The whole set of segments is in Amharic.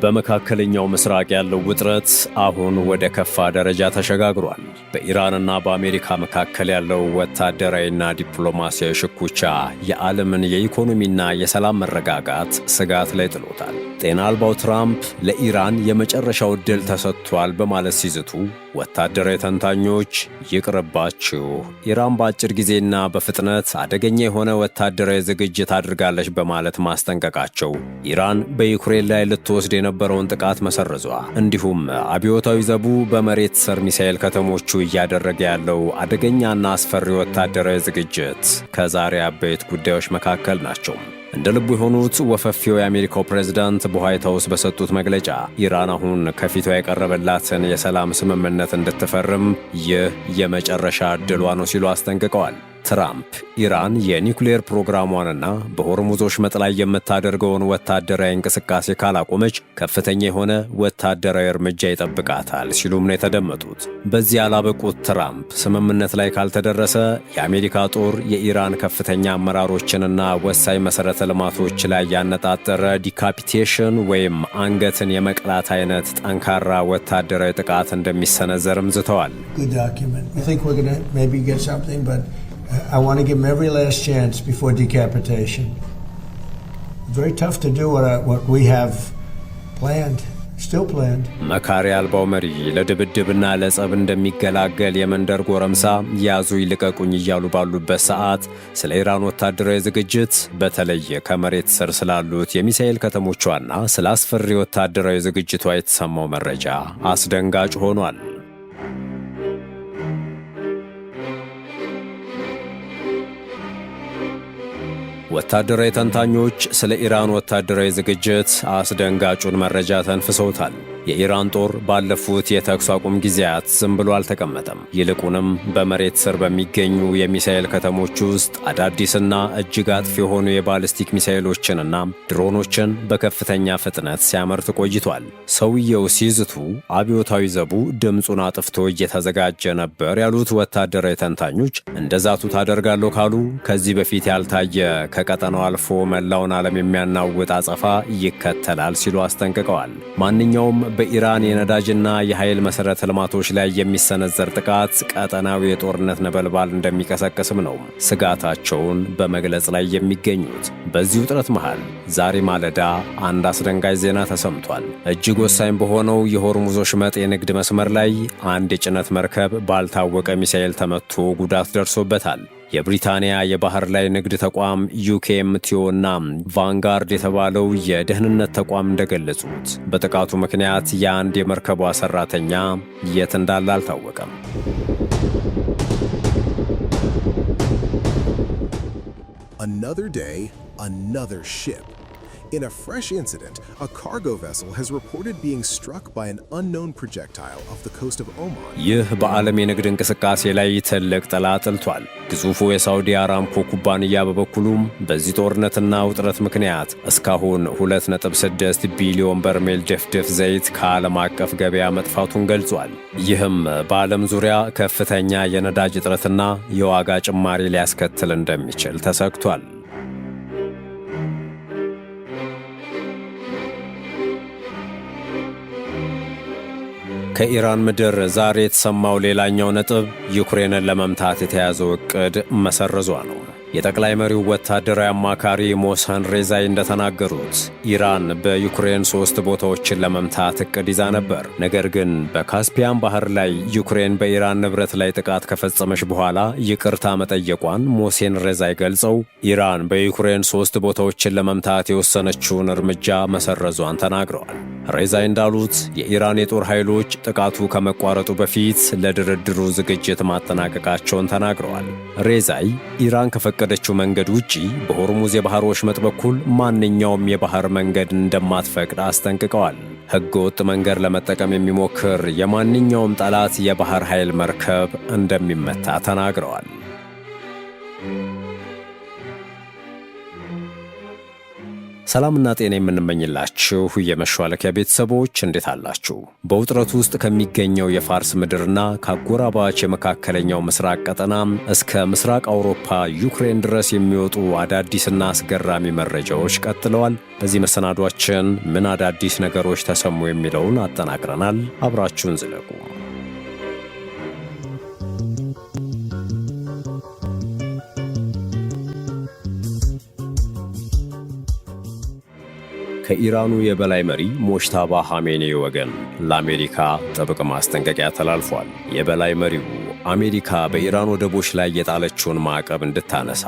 በመካከለኛው ምስራቅ ያለው ውጥረት አሁን ወደ ከፋ ደረጃ ተሸጋግሯል። በኢራንና በአሜሪካ መካከል ያለው ወታደራዊና ዲፕሎማሲያዊ ሽኩቻ የዓለምን የኢኮኖሚና የሰላም መረጋጋት ስጋት ላይ ጥሎታል። ጤና አልባው ትራምፕ ለኢራን የመጨረሻው ዕድል ተሰጥቷል በማለት ሲዝቱ፣ ወታደራዊ ተንታኞች ይቅርባችሁ፣ ኢራን በአጭር ጊዜና በፍጥነት አደገኛ የሆነ ወታደራዊ ዝግጅት አድርጋለች በማለት ማስጠንቀቃቸው ኢራን በዩክሬን ላይ ልትወስድ የነበረውን ጥቃት መሰረዟ፣ እንዲሁም አብዮታዊ ዘቡ በመሬት ስር ሚሳኤል ከተሞቹ እያደረገ ያለው አደገኛና አስፈሪ ወታደራዊ ዝግጅት ከዛሬ አበይት ጉዳዮች መካከል ናቸው። እንደ ልቡ የሆኑት ወፈፊው የአሜሪካው ፕሬዝዳንት በዋይት ሃውስ በሰጡት መግለጫ ኢራን አሁን ከፊቷ የቀረበላትን የሰላም ስምምነት እንድትፈርም ይህ የመጨረሻ ዕድሏ ነው ሲሉ አስጠንቅቀዋል። ትራምፕ ኢራን የኒውክሌር ፕሮግራሟንና በሆርሙዝ ወሽመጥ ላይ የምታደርገውን ወታደራዊ እንቅስቃሴ ካላቆመች ከፍተኛ የሆነ ወታደራዊ እርምጃ ይጠብቃታል ሲሉም ነው የተደመጡት። በዚህ ያላበቁት ትራምፕ ስምምነት ላይ ካልተደረሰ የአሜሪካ ጦር የኢራን ከፍተኛ አመራሮችንና ወሳኝ መሠረተ ልማቶች ላይ ያነጣጠረ ዲካፒቴሽን ወይም አንገትን የመቅላት አይነት ጠንካራ ወታደራዊ ጥቃት እንደሚሰነዘርም ዝተዋል። I want to give them every last chance before decapitation. It's very tough to do what we have planned, still planned. መካሪ አልባው መሪ ለድብድብና ለጸብ እንደሚገላገል የመንደር ጎረምሳ ያዙ ይልቀቁኝ እያሉ ባሉበት ሰዓት ስለ ኢራን ወታደራዊ ዝግጅት በተለይ ከመሬት ስር ስላሉት የሚሳኤል ከተሞቿና ስለ አስፈሪ ወታደራዊ ዝግጅቷ የተሰማው መረጃ አስደንጋጭ ሆኗል። ወታደራዊ ተንታኞች ስለ ኢራን ወታደራዊ ዝግጅት አስደንጋጩን መረጃ ተንፍሰውታል። የኢራን ጦር ባለፉት የተኩስ አቁም ጊዜያት ዝም ብሎ አልተቀመጠም። ይልቁንም በመሬት ስር በሚገኙ የሚሳኤል ከተሞች ውስጥ አዳዲስና እጅግ አጥፊ የሆኑ የባሊስቲክ ሚሳኤሎችንና ድሮኖችን በከፍተኛ ፍጥነት ሲያመርት ቆይቷል። ሰውየው ሲዝቱ አብዮታዊ ዘቡ ድምፁን አጥፍቶ እየተዘጋጀ ነበር ያሉት ወታደራዊ ተንታኞች እንደዛቱ ታደርጋለሁ ካሉ ከዚህ በፊት ያልታየ ከቀጠናው አልፎ መላውን ዓለም የሚያናውጥ አጸፋ ይከተላል ሲሉ አስጠንቅቀዋል። ማንኛውም በኢራን የነዳጅና የኃይል መሠረተ ልማቶች ላይ የሚሰነዘር ጥቃት ቀጠናዊ የጦርነት ነበልባል እንደሚቀሰቅስም ነው ስጋታቸውን በመግለጽ ላይ የሚገኙት። በዚህ ውጥረት መሃል ዛሬ ማለዳ አንድ አስደንጋጭ ዜና ተሰምቷል። እጅግ ወሳኝ በሆነው የሆርሙዝ ወሽመጥ የንግድ መስመር ላይ አንድ የጭነት መርከብ ባልታወቀ ሚሳኤል ተመቶ ጉዳት ደርሶበታል። የብሪታንያ የባህር ላይ ንግድ ተቋም ዩኬኤምቲኦ እና ቫንጋርድ የተባለው የደህንነት ተቋም እንደገለጹት በጥቃቱ ምክንያት የአንድ የመርከቧ ሰራተኛ የት እንዳለ አልታወቀም። Another day, another ship. In a fresh incident, a cargo vessel has reported being struck by an unknown projectile off the coast of Oman. ይህ በዓለም የንግድ እንቅስቃሴ ላይ ትልቅ ጥላ ጥልቷል። ግዙፉ የሳውዲ አራምኮ ኩባንያ በበኩሉም በዚህ ጦርነትና ውጥረት ምክንያት እስካሁን 2.6 ቢሊዮን በርሜል ድፍድፍ ዘይት ከዓለም አቀፍ ገበያ መጥፋቱን ገልጿል። ይህም በዓለም ዙሪያ ከፍተኛ የነዳጅ እጥረትና የዋጋ ጭማሪ ሊያስከትል እንደሚችል ተሰግቷል። ከኢራን ምድር ዛሬ የተሰማው ሌላኛው ነጥብ ዩክሬንን ለመምታት የተያዘው ዕቅድ መሰረዟ ነው። የጠቅላይ መሪው ወታደራዊ አማካሪ ሞሰን ሬዛይ እንደተናገሩት ኢራን በዩክሬን 3 ቦታዎችን ለመምታት ዕቅድ ይዛ ነበር። ነገር ግን በካስፒያን ባህር ላይ ዩክሬን በኢራን ንብረት ላይ ጥቃት ከፈጸመች በኋላ ይቅርታ መጠየቋን ሞሴን ሬዛይ ገልጸው ኢራን በዩክሬን 3 ቦታዎችን ለመምታት የወሰነችውን እርምጃ መሰረዟን ተናግረዋል። ሬዛይ እንዳሉት የኢራን የጦር ኃይሎች ጥቃቱ ከመቋረጡ በፊት ለድርድሩ ዝግጅት ማጠናቀቃቸውን ተናግረዋል። ሬዛይ ኢራን ከፈቀደችው መንገድ ውጪ በሆርሙዝ የባህር ወሽመጥ በኩል ማንኛውም የባህር መንገድ እንደማትፈቅድ አስጠንቅቀዋል። ሕገወጥ መንገድ ለመጠቀም የሚሞክር የማንኛውም ጠላት የባህር ኃይል መርከብ እንደሚመታ ተናግረዋል። ሰላምና ጤና የምንመኝላችሁ የመሿለኪያ ቤተሰቦች እንዴት አላችሁ? በውጥረቱ ውስጥ ከሚገኘው የፋርስ ምድርና ከአጎራባች የመካከለኛው ምስራቅ ቀጠና እስከ ምስራቅ አውሮፓ ዩክሬን ድረስ የሚወጡ አዳዲስና አስገራሚ መረጃዎች ቀጥለዋል። በዚህ መሰናዷችን ምን አዳዲስ ነገሮች ተሰሙ የሚለውን አጠናቅረናል። አብራችሁን ዝለቁ። ከኢራኑ የበላይ መሪ ሞጅታባ ኻሜኔ ወገን ለአሜሪካ ጥብቅ ማስጠንቀቂያ ተላልፏል። የበላይ መሪው አሜሪካ በኢራን ወደቦች ላይ የጣለችውን ማዕቀብ እንድታነሳ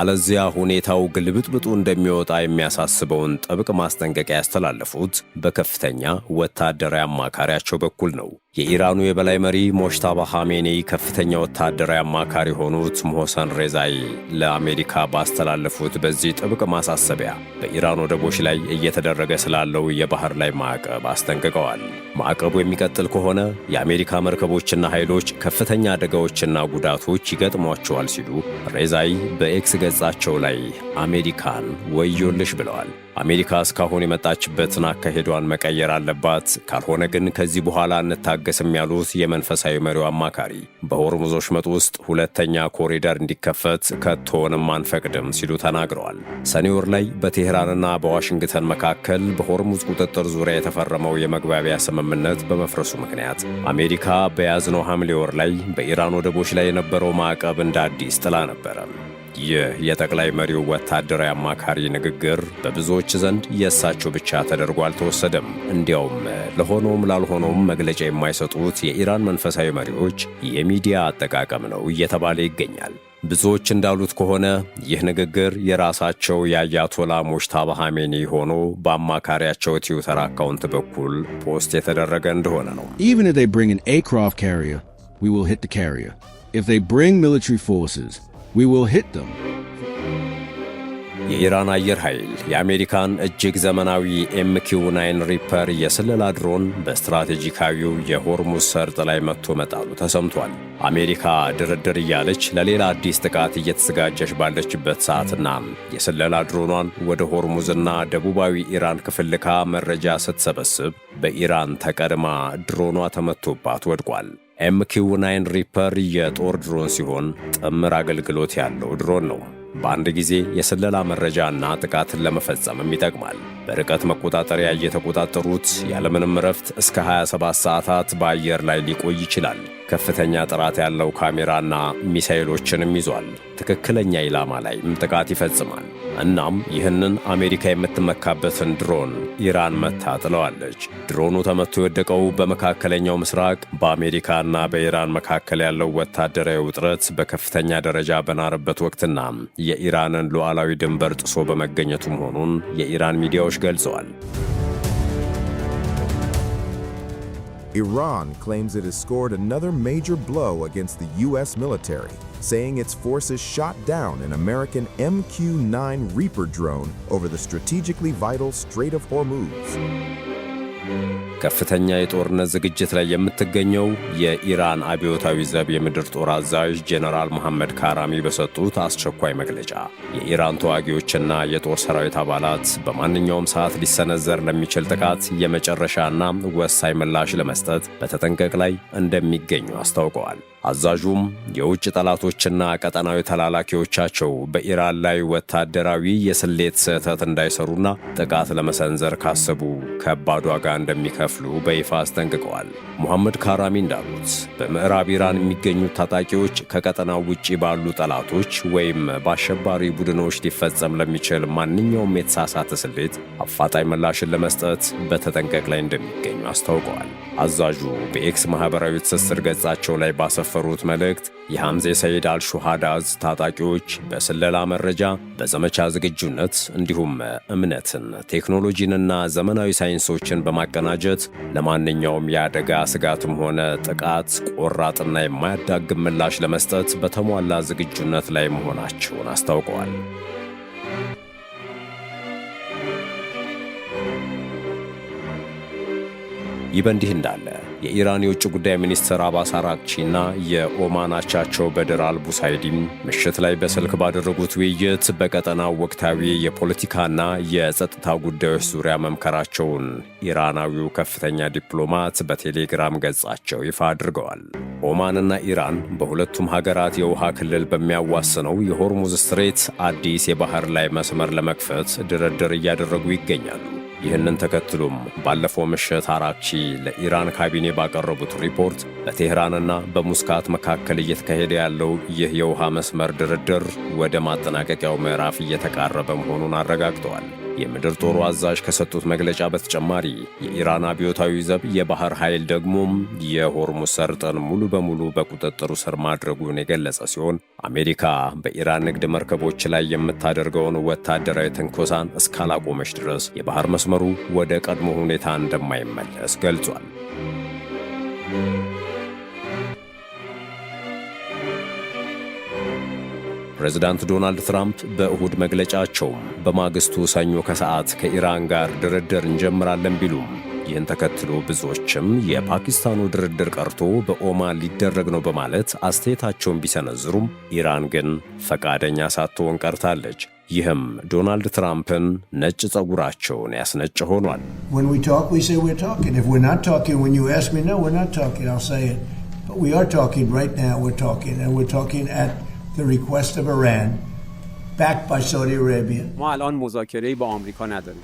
አለዚያ ሁኔታው ግልብጥብጡ እንደሚወጣ የሚያሳስበውን ጥብቅ ማስጠንቀቂያ ያስተላለፉት በከፍተኛ ወታደራዊ አማካሪያቸው በኩል ነው። የኢራኑ የበላይ መሪ ሞጅታባ ኻሜኔ ከፍተኛ ወታደራዊ አማካሪ የሆኑት ሞህሰን ሬዛኢ ለአሜሪካ ባስተላለፉት በዚህ ጥብቅ ማሳሰቢያ በኢራን ወደቦች ላይ እየተደረገ ስላለው የባህር ላይ ማዕቀብ አስጠንቅቀዋል። ማዕቀቡ የሚቀጥል ከሆነ የአሜሪካ መርከቦችና ኃይሎች ከፍተኛ አደጋዎችና ጉዳቶች ይገጥሟቸዋል ሲሉ ሬዛኢ በኤክስ ገጻቸው ላይ አሜሪካን ወዮልሽ ብለዋል። አሜሪካ እስካሁን የመጣችበትን አካሄዷን መቀየር አለባት፣ ካልሆነ ግን ከዚህ በኋላ እንታገስም ያሉት የመንፈሳዊ መሪው አማካሪ በሆርሙዝ ወሽመጥ ውስጥ ሁለተኛ ኮሪደር እንዲከፈት ከቶንም አንፈቅድም ሲሉ ተናግረዋል። ሰኔ ወር ላይ በቴህራንና በዋሽንግተን መካከል በሆርሙዝ ቁጥጥር ዙሪያ የተፈረመው የመግባቢያ ስምምነት በመፍረሱ ምክንያት አሜሪካ በያዝነው ሐምሌ ወር ላይ በኢራን ወደቦች ላይ የነበረው ማዕቀብ እንደ አዲስ ጥላ ነበረ። ይህ የጠቅላይ መሪው ወታደራዊ አማካሪ ንግግር በብዙዎች ዘንድ የእሳቸው ብቻ ተደርጎ አልተወሰደም። እንዲያውም ለሆነውም ላልሆነውም መግለጫ የማይሰጡት የኢራን መንፈሳዊ መሪዎች የሚዲያ አጠቃቀም ነው እየተባለ ይገኛል። ብዙዎች እንዳሉት ከሆነ ይህ ንግግር የራሳቸው የአያቶላ ሞጅታባ ኻሜኔ ሆኖ በአማካሪያቸው ትዊተር አካውንት በኩል ፖስት የተደረገ እንደሆነ ነው። Even if they bring an aircraft carrier, we will hit the carrier. If they bring military forces, we will hit them. የኢራን አየር ኃይል የአሜሪካን እጅግ ዘመናዊ MQ-9 ሪፐር የስለላ ድሮን በስትራቴጂካዊው የሆርሙዝ ሰርጥ ላይ መጥቶ መጣሉ ተሰምቷል። አሜሪካ ድርድር እያለች ለሌላ አዲስ ጥቃት እየተዘጋጀች ባለችበት ሰዓትና የስለላ ድሮኗን ወደ ሆርሙዝና ደቡባዊ ኢራን ክፍል ልካ መረጃ ስትሰበስብ በኢራን ተቀድማ ድሮኗ ተመቶባት ወድቋል። MQ-9 ሪፐር የጦር ድሮን ሲሆን ጥምር አገልግሎት ያለው ድሮን ነው። በአንድ ጊዜ የስለላ መረጃና ጥቃትን ለመፈጸምም ይጠቅማል። በርቀት መቆጣጠሪያ እየተቆጣጠሩት ያለምንም እረፍት እስከ 27 ሰዓታት በአየር ላይ ሊቆይ ይችላል። ከፍተኛ ጥራት ያለው ካሜራና ሚሳኤሎችንም ይዟል። ትክክለኛ ኢላማ ላይም ጥቃት ይፈጽማል። እናም ይህንን አሜሪካ የምትመካበትን ድሮን ኢራን መታ ጥለዋለች። ድሮኑ ተመቶ የወደቀው በመካከለኛው ምስራቅ በአሜሪካና በኢራን መካከል ያለው ወታደራዊ ውጥረት በከፍተኛ ደረጃ በናረበት ወቅትና የኢራንን ሉዓላዊ ድንበር ጥሶ በመገኘቱ መሆኑን የኢራን ሚዲያዎች ገልጸዋል። Iran claims it has scored another major blow against the U.S. military, saying its forces shot down an American MQ-9 Reaper drone over the strategically vital Strait of Hormuz. ከፍተኛ የጦርነት ዝግጅት ላይ የምትገኘው የኢራን አብዮታዊ ዘብ የምድር ጦር አዛዥ ጄኔራል መሐመድ ካራሚ በሰጡት አስቸኳይ መግለጫ የኢራን ተዋጊዎችና የጦር ሰራዊት አባላት በማንኛውም ሰዓት ሊሰነዘር ለሚችል ጥቃት የመጨረሻና ወሳኝ ምላሽ ለመስጠት በተጠንቀቅ ላይ እንደሚገኙ አስታውቀዋል። አዛዡም የውጭ ጠላቶችና ቀጠናዊ ተላላኪዎቻቸው በኢራን ላይ ወታደራዊ የስሌት ስህተት እንዳይሰሩና ጥቃት ለመሰንዘር ካሰቡ ከባድ ዋጋ እንደሚከፍሉ በይፋ አስጠንቅቀዋል። ሙሐመድ ካራሚ እንዳሉት በምዕራብ ኢራን የሚገኙት ታጣቂዎች ከቀጠናው ውጪ ባሉ ጠላቶች ወይም በአሸባሪ ቡድኖች ሊፈጸም ለሚችል ማንኛውም የተሳሳተ ስሌት አፋጣኝ ምላሽን ለመስጠት በተጠንቀቅ ላይ እንደሚገኙ አስታውቀዋል። አዛዡ በኤክስ ማኅበራዊ ትስስር ገጻቸው ላይ ባሰፈሩት መልእክት የሐምዜ ሰይድ አልሹሃዳዝ ታጣቂዎች በስለላ መረጃ፣ በዘመቻ ዝግጁነት እንዲሁም እምነትን፣ ቴክኖሎጂንና ዘመናዊ ሳይንሶችን በማቀናጀት ለማንኛውም የአደጋ ስጋትም ሆነ ጥቃት ቆራጥና የማያዳግም ምላሽ ለመስጠት በተሟላ ዝግጁነት ላይ መሆናቸውን አስታውቀዋል። ይህ በእንዲህ እንዳለ የኢራን የውጭ ጉዳይ ሚኒስትር አባስ አራግቺና የኦማን አቻቸው በድር አልቡሳይዲም ምሽት ላይ በስልክ ባደረጉት ውይይት በቀጠናው ወቅታዊ የፖለቲካና የጸጥታ ጉዳዮች ዙሪያ መምከራቸውን ኢራናዊው ከፍተኛ ዲፕሎማት በቴሌግራም ገጻቸው ይፋ አድርገዋል። ኦማንና ኢራን በሁለቱም ሀገራት የውሃ ክልል በሚያዋስነው የሆርሙዝ ስትሬት አዲስ የባህር ላይ መስመር ለመክፈት ድርድር እያደረጉ ይገኛሉ። ይህንን ተከትሎም ባለፈው ምሽት አራግቺ ለኢራን ካቢኔ ባቀረቡት ሪፖርት በቴህራንና በሙስካት መካከል እየተካሄደ ያለው ይህ የውሃ መስመር ድርድር ወደ ማጠናቀቂያው ምዕራፍ እየተቃረበ መሆኑን አረጋግጠዋል። የምድር ጦሩ አዛዥ ከሰጡት መግለጫ በተጨማሪ የኢራን አብዮታዊ ዘብ የባህር ኃይል ደግሞም የሆርሙዝ ሰርጥን ሙሉ በሙሉ በቁጥጥሩ ስር ማድረጉን የገለጸ ሲሆን አሜሪካ በኢራን ንግድ መርከቦች ላይ የምታደርገውን ወታደራዊ ትንኮሳን እስካላቆመች ድረስ የባህር መስመሩ ወደ ቀድሞ ሁኔታ እንደማይመለስ ገልጿል። ፕሬዝዳንት ዶናልድ ትራምፕ በእሁድ መግለጫቸው በማግስቱ ሰኞ ከሰዓት ከኢራን ጋር ድርድር እንጀምራለን ቢሉም ይህን ተከትሎ ብዙዎችም የፓኪስታኑ ድርድር ቀርቶ በኦማን ሊደረግ ነው በማለት አስተያየታቸውን ቢሰነዝሩም ኢራን ግን ፈቃደኛ ሳትሆን ቀርታለች። ይህም ዶናልድ ትራምፕን ነጭ ጸጉራቸውን ያስነጭ ሆኗል። When we talk, we say we're talking. If we're not talking, when you ask me, no, we're not talking, I'll say it. But we are talking right now, we're talking. And we're talking at the request of Iran, backed by Saudi Arabia. ما الان مذاکره‌ای با آمریکا نداریم.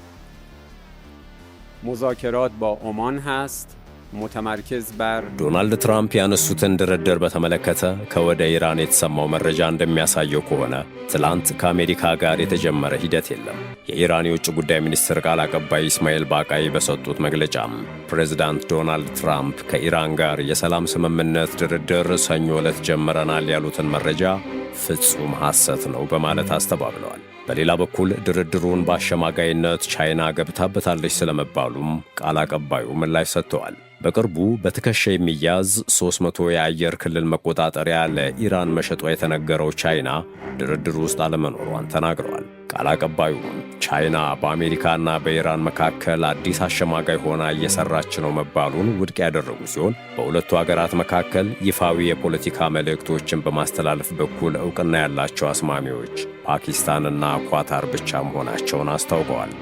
مذاکرات با عمان هست. متمرکز بر ዶናልድ ትራምፕ ያነሱትን ድርድር በተመለከተ ከወደ ኢራን የተሰማው መረጃ እንደሚያሳየው ከሆነ ትላንት ከአሜሪካ ጋር የተጀመረ ሂደት የለም። የኢራን የውጭ ጉዳይ ሚኒስትር ቃል አቀባይ ኢስማኤል ባቃይ በሰጡት መግለጫም ፕሬዝዳንት ዶናልድ ትራምፕ ከኢራን ጋር የሰላም ስምምነት ድርድር ሰኞ ዕለት ጀምረናል ያሉትን መረጃ ፍጹም ሐሰት ነው በማለት አስተባብለዋል። በሌላ በኩል ድርድሩን በአሸማጋይነት ቻይና ገብታበታለች ስለመባሉም ቃል አቀባዩ ምላሽ ሰጥተዋል። በቅርቡ በትከሻ የሚያዝ 300 የአየር ክልል መቆጣጠሪያ ለኢራን መሸጧ የተነገረው ቻይና ድርድሩ ውስጥ አለመኖሯን ተናግረዋል። ቃል አቀባዩ ቻይና በአሜሪካና በኢራን መካከል አዲስ አሸማጋይ ሆና እየሰራች ነው መባሉን ውድቅ ያደረጉ ሲሆን በሁለቱ ሀገራት መካከል ይፋዊ የፖለቲካ መልእክቶችን በማስተላለፍ በኩል ዕውቅና ያላቸው አስማሚዎች ፓኪስታንና ኳታር ብቻ መሆናቸውን አስታውቀዋል።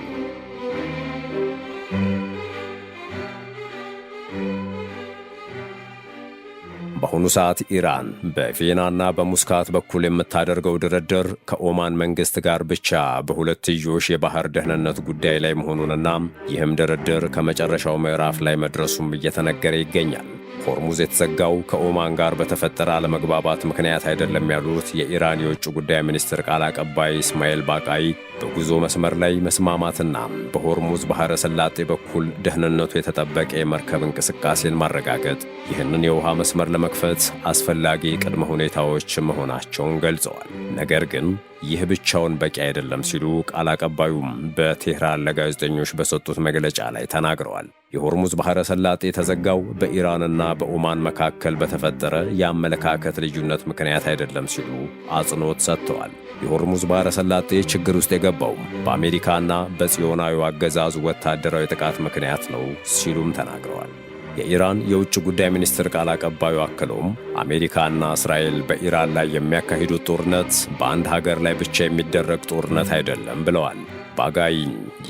በአሁኑ ሰዓት ኢራን በቪየናና በሙስካት በኩል የምታደርገው ድርድር ከኦማን መንግሥት ጋር ብቻ በሁለትዮሽ የባህር ደህንነት ጉዳይ ላይ መሆኑንና ይህም ድርድር ከመጨረሻው ምዕራፍ ላይ መድረሱም እየተነገረ ይገኛል። ሆርሙዝ የተዘጋው ከኦማን ጋር በተፈጠረ አለመግባባት ምክንያት አይደለም ያሉት የኢራን የውጭ ጉዳይ ሚኒስትር ቃል አቀባይ ኢስማኤል ባቃይ በጉዞ መስመር ላይ መስማማትና በሆርሙዝ ባሕረ ሰላጤ በኩል ደህንነቱ የተጠበቀ የመርከብ እንቅስቃሴን ማረጋገጥ ይህንን የውሃ መስመር ለመክፈት አስፈላጊ ቅድመ ሁኔታዎች መሆናቸውን ገልጸዋል። ነገር ግን ይህ ብቻውን በቂ አይደለም ሲሉ ቃል አቀባዩም በቴህራን ለጋዜጠኞች በሰጡት መግለጫ ላይ ተናግረዋል። የሆርሙዝ ባሕረ ሰላጤ የተዘጋው በኢራንና በኦማን መካከል በተፈጠረ የአመለካከት ልዩነት ምክንያት አይደለም ሲሉ አጽንኦት ሰጥተዋል። የሆርሙዝ ባሕረ ሰላጤ ችግር ውስጥ የገባውም በአሜሪካና በጽዮናዊው አገዛዝ ወታደራዊ ጥቃት ምክንያት ነው ሲሉም ተናግረዋል። የኢራን የውጭ ጉዳይ ሚኒስትር ቃል አቀባዩ አክለውም አሜሪካና እስራኤል በኢራን ላይ የሚያካሂዱት ጦርነት በአንድ ሀገር ላይ ብቻ የሚደረግ ጦርነት አይደለም ብለዋል። ባጋይ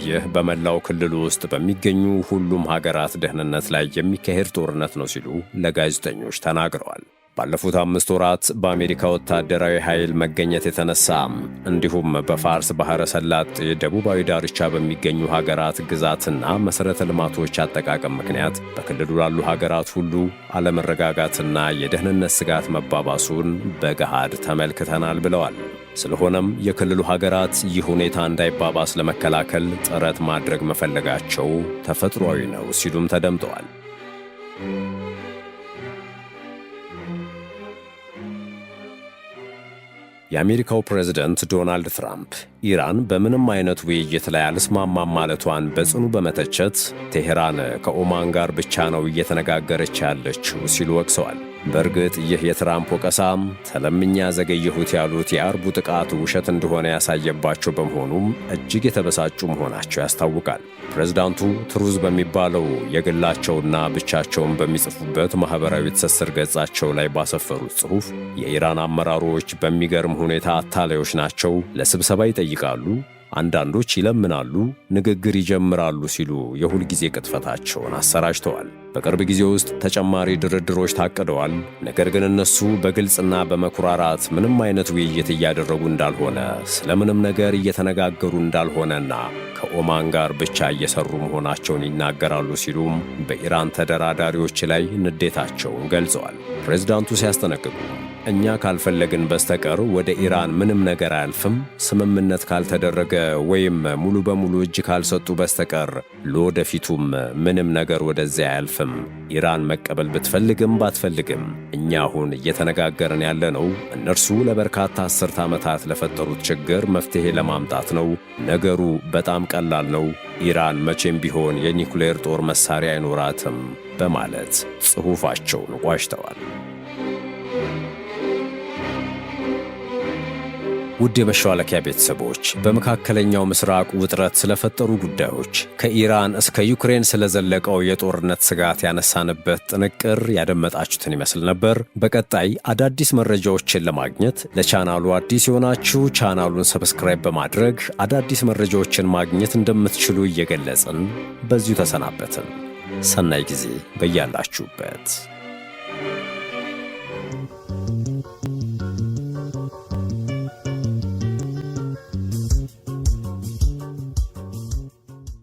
ይህ በመላው ክልል ውስጥ በሚገኙ ሁሉም ሀገራት ደህንነት ላይ የሚካሄድ ጦርነት ነው ሲሉ ለጋዜጠኞች ተናግረዋል። ባለፉት 5 ወራት በአሜሪካ ወታደራዊ ኃይል መገኘት የተነሳ እንዲሁም በፋርስ ባሕረ ሰላጤ ደቡባዊ ዳርቻ በሚገኙ ሀገራት ግዛትና መሠረተ ልማቶች አጠቃቀም ምክንያት በክልሉ ላሉ ሀገራት ሁሉ አለመረጋጋትና የደህንነት ስጋት መባባሱን በገሃድ ተመልክተናል ብለዋል። ስለሆነም የክልሉ ሀገራት ይህ ሁኔታ እንዳይባባስ ለመከላከል ጥረት ማድረግ መፈለጋቸው ተፈጥሯዊ ነው ሲሉም ተደምጠዋል። የአሜሪካው ፕሬዝደንት ዶናልድ ትራምፕ ኢራን በምንም አይነት ውይይት ላይ አልስማማም ማለቷን በጽኑ በመተቸት ቴሄራን ከኦማን ጋር ብቻ ነው እየተነጋገረች ያለችው ሲሉ ወቅሰዋል። በእርግጥ ይህ የትራምፕ ወቀሳም ተለምኛ ዘገየሁት ያሉት የአርቡ ጥቃት ውሸት እንደሆነ ያሳየባቸው በመሆኑም እጅግ የተበሳጩ መሆናቸው ያስታውቃል። ፕሬዝዳንቱ ትሩዝ በሚባለው የግላቸውና ብቻቸውን በሚጽፉበት ማኅበራዊ ትስስር ገጻቸው ላይ ባሰፈሩት ጽሑፍ የኢራን አመራሮች በሚገርም ሁኔታ አታላዮች ናቸው፣ ለስብሰባ ይጠይቃሉ፣ አንዳንዶች ይለምናሉ፣ ንግግር ይጀምራሉ ሲሉ የሁልጊዜ ቅጥፈታቸውን አሰራጭተዋል። በቅርብ ጊዜ ውስጥ ተጨማሪ ድርድሮች ታቅደዋል። ነገር ግን እነሱ በግልጽና በመኩራራት ምንም አይነት ውይይት እያደረጉ እንዳልሆነ፣ ስለምንም ነገር እየተነጋገሩ እንዳልሆነና ከኦማን ጋር ብቻ እየሰሩ መሆናቸውን ይናገራሉ ሲሉም በኢራን ተደራዳሪዎች ላይ ንዴታቸውን ገልጸዋል። ፕሬዝዳንቱ ሲያስጠነቅቁ እኛ ካልፈለግን በስተቀር ወደ ኢራን ምንም ነገር አያልፍም፣ ስምምነት ካልተደረገ ወይም ሙሉ በሙሉ እጅ ካልሰጡ በስተቀር ለወደፊቱም ምንም ነገር ወደዚያ አያልፍም። ኢራን መቀበል ብትፈልግም ባትፈልግም እኛ አሁን እየተነጋገርን ያለነው እነርሱ ለበርካታ አስርተ ዓመታት ለፈጠሩት ችግር መፍትሔ ለማምጣት ነው። ነገሩ በጣም ቀላል ነው። ኢራን መቼም ቢሆን የኒኩሌር ጦር መሳሪያ አይኖራትም በማለት ጽሑፋቸውን ቋጭተዋል። ውድ የመሿለኪያ ቤተሰቦች፣ በመካከለኛው ምስራቅ ውጥረት ስለፈጠሩ ጉዳዮች ከኢራን እስከ ዩክሬን ስለዘለቀው የጦርነት ስጋት ያነሳንበት ጥንቅር ያደመጣችሁትን ይመስል ነበር። በቀጣይ አዳዲስ መረጃዎችን ለማግኘት ለቻናሉ አዲስ የሆናችሁ ቻናሉን ሰብስክራይብ በማድረግ አዳዲስ መረጃዎችን ማግኘት እንደምትችሉ እየገለጽን በዚሁ ተሰናበትን። ሰናይ ጊዜ በያላችሁበት።